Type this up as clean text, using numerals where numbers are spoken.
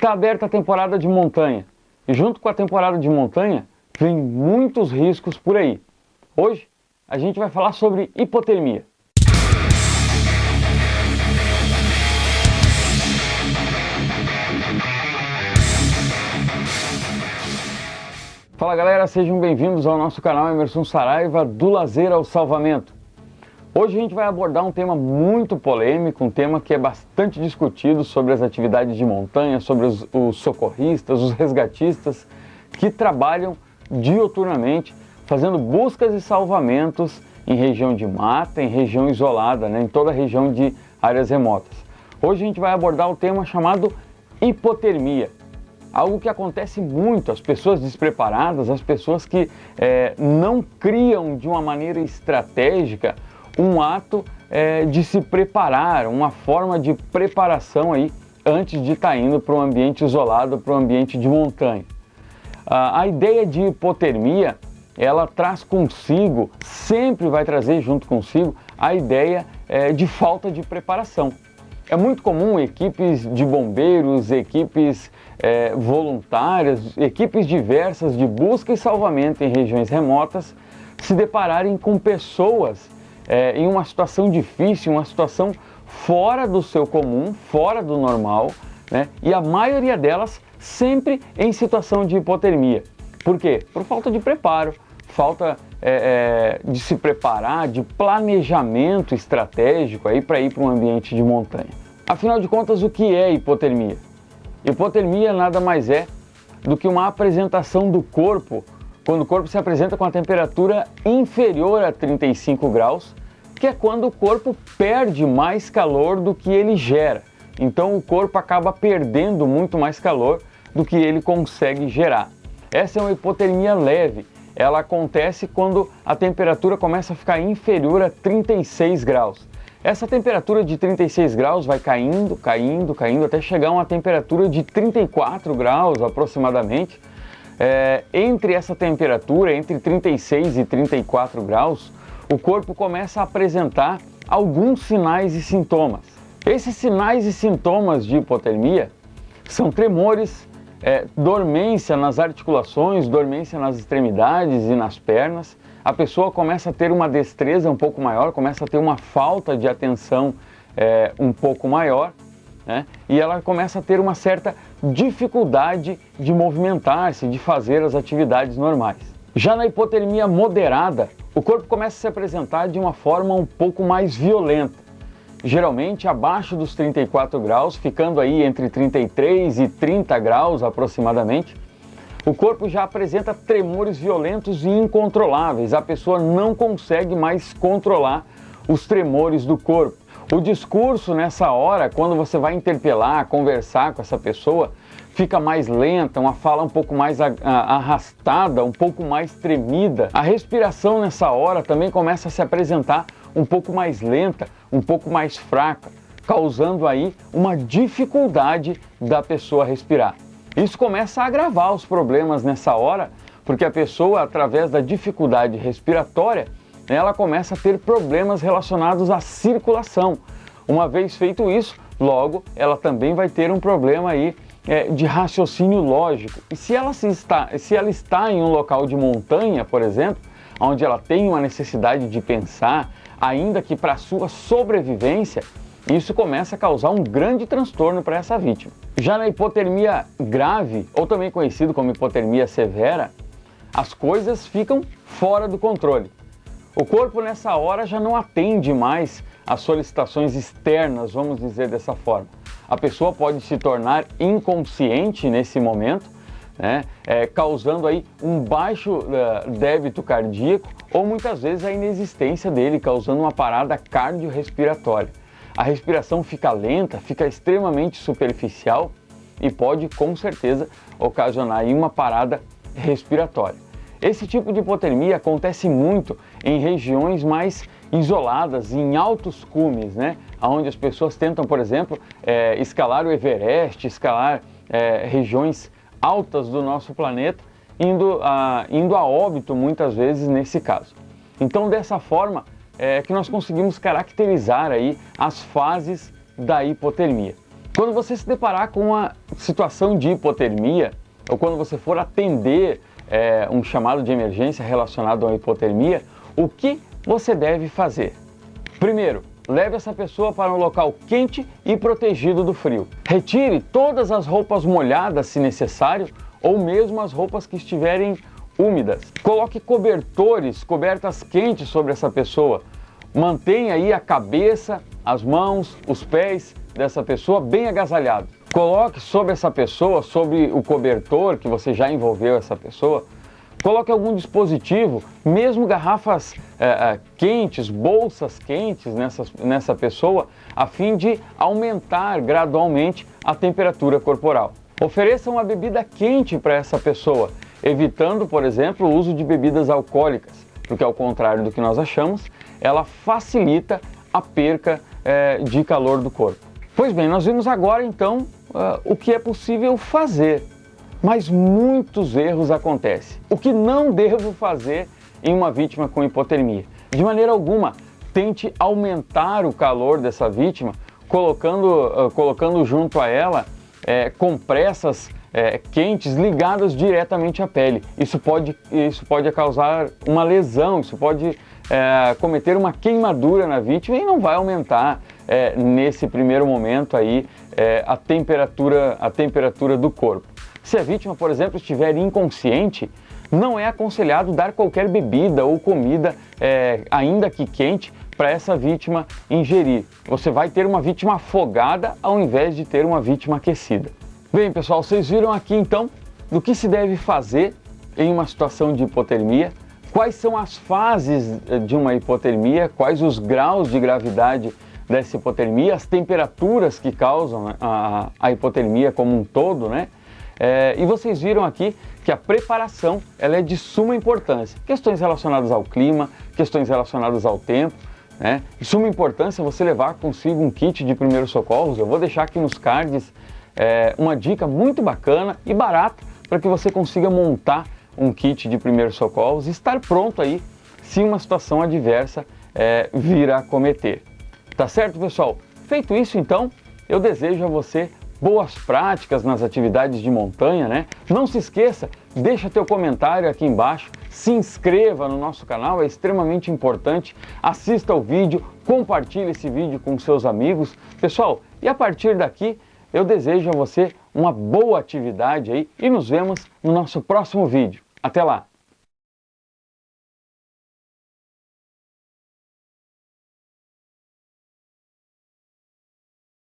Está aberta a temporada de montanha e junto com a temporada de montanha vem muitos riscos por aí. Hoje a gente vai falar sobre hipotermia. Fala galera, sejam bem-vindos ao nosso canal Emerson Saraiva, do lazer ao salvamento. Hoje a gente vai abordar um tema muito polêmico, um tema que é bastante discutido sobre as atividades de montanha, sobre os socorristas, os resgatistas que trabalham diuturnamente fazendo buscas e salvamentos em região de mata, em região isolada, em toda a região de áreas remotas. Hoje a gente vai abordar o tema chamado hipotermia. Algo que acontece muito, as pessoas despreparadas, as pessoas que não criam de uma maneira estratégica um ato de se preparar, uma forma de preparação aí antes de estar indo para um ambiente isolado, para um ambiente de montanha. A ideia de hipotermia, ela traz consigo, sempre vai trazer junto consigo, a ideia de falta de preparação. É muito comum equipes de bombeiros, equipes voluntárias, equipes diversas de busca e salvamento em regiões remotas se depararem com pessoas em uma situação difícil, uma situação fora do seu comum, fora do normal, e a maioria delas sempre em situação de hipotermia. Por quê? Por falta de preparo, falta de se preparar, de planejamento estratégico para ir para um ambiente de montanha. Afinal de contas, o que é hipotermia? Hipotermia nada mais é do que uma apresentação do corpo, quando o corpo se apresenta com a temperatura inferior a 35 graus, que é quando o corpo perde mais calor do que ele gera. Então o corpo acaba perdendo muito mais calor do que ele consegue gerar. Essa é uma hipotermia leve. Ela acontece quando a temperatura começa a ficar inferior a 36 graus. Essa temperatura de 36 graus vai caindo, caindo, caindo, até chegar a uma temperatura de 34 graus aproximadamente. Entre essa temperatura, entre 36 e 34 graus, o corpo começa a apresentar alguns sinais e sintomas. Esses sinais e sintomas de hipotermia são tremores, dormência nas articulações, dormência nas extremidades e nas pernas. A pessoa começa a ter uma destreza um pouco maior, começa a ter uma falta de atenção um pouco maior, e ela começa a ter uma certa dificuldade de movimentar-se, de fazer as atividades normais. Já na hipotermia moderada, o corpo começa a se apresentar de uma forma um pouco mais violenta, geralmente abaixo dos 34 graus, ficando aí entre 33 e 30 graus aproximadamente. O corpo já apresenta tremores violentos e incontroláveis, a pessoa não consegue mais controlar os tremores do corpo. O discurso nessa hora, quando você vai interpelar, conversar com essa pessoa, fica mais lenta, uma fala um pouco mais arrastada, um pouco mais tremida. A respiração nessa hora também começa a se apresentar um pouco mais lenta, um pouco mais fraca, causando aí uma dificuldade da pessoa respirar. Isso começa a agravar os problemas nessa hora, porque a pessoa, através da dificuldade respiratória, ela começa a ter problemas relacionados à circulação. Uma vez feito isso, logo ela também vai ter um problema aí de raciocínio lógico. E se ela está em um local de montanha, por exemplo, onde ela tem uma necessidade de pensar, ainda que para a sua sobrevivência, isso começa a causar um grande transtorno para essa vítima. Já na hipotermia grave, ou também conhecido como hipotermia severa, as coisas ficam fora do controle. O corpo nessa hora já não atende mais às solicitações externas, vamos dizer dessa forma. A pessoa pode se tornar inconsciente nesse momento, causando aí um baixo débito cardíaco ou muitas vezes a inexistência dele, causando uma parada cardiorrespiratória. A respiração fica lenta, fica extremamente superficial e pode com certeza ocasionar aí uma parada respiratória. Esse tipo de hipotermia acontece muito em regiões mais isoladas, em altos cumes, onde as pessoas tentam, por exemplo, escalar o Everest, escalar regiões altas do nosso planeta, indo a óbito muitas vezes nesse caso. Então, dessa forma, que nós conseguimos caracterizar aí as fases da hipotermia. Quando você se deparar com uma situação de hipotermia, ou quando você for atender um chamado de emergência relacionado a uma hipotermia, o que você deve fazer? Primeiro, leve essa pessoa para um local quente e protegido do frio. Retire todas as roupas molhadas, se necessário, ou mesmo as roupas que estiverem úmidas. Coloque cobertas quentes sobre essa pessoa. Mantenha aí a cabeça, as mãos, os pés dessa pessoa bem agasalhado. Coloque sobre essa pessoa, sobre o cobertor que você já envolveu essa pessoa, coloque algum dispositivo, mesmo garrafas quentes, bolsas quentes nessa pessoa, a fim de aumentar gradualmente a temperatura corporal. Ofereça uma bebida quente para essa pessoa, evitando, por exemplo, o uso de bebidas alcoólicas, porque ao contrário do que nós achamos, ela facilita a perca de calor do corpo. Pois bem, nós vimos agora então o que é possível fazer, mas muitos erros acontecem. O que não devo fazer em uma vítima com hipotermia? De maneira alguma, tente aumentar o calor dessa vítima, colocando junto a ela compressas quentes ligadas diretamente à pele. Isso pode causar uma lesão, isso pode cometer uma queimadura na vítima e não vai aumentar nesse primeiro momento aí a temperatura do corpo. Se a vítima, por exemplo, estiver inconsciente, não é aconselhado dar qualquer bebida ou comida, ainda que quente, para essa vítima ingerir. Você vai ter uma vítima afogada ao invés de ter uma vítima aquecida. Bem, pessoal, vocês viram aqui então do que se deve fazer em uma situação de hipotermia, quais são as fases de uma hipotermia, quais os graus de gravidade dessa hipotermia, as temperaturas que causam, né, a hipotermia como um todo, né? E vocês viram aqui que a preparação ela é de suma importância. Questões relacionadas ao clima, questões relacionadas ao tempo, né? De suma importância você levar consigo um kit de primeiros socorros. Eu vou deixar aqui nos cards uma dica muito bacana e barata para que você consiga montar um kit de primeiros socorros e estar pronto aí se uma situação adversa vir a acometer. Tá certo, pessoal? Feito isso, então, eu desejo a você boas práticas nas atividades de montanha, né? Não se esqueça, deixa teu comentário aqui embaixo, se inscreva no nosso canal, é extremamente importante, assista o vídeo, compartilhe esse vídeo com seus amigos. Pessoal, e a partir daqui, eu desejo a você uma boa atividade aí e nos vemos no nosso próximo vídeo. Até lá!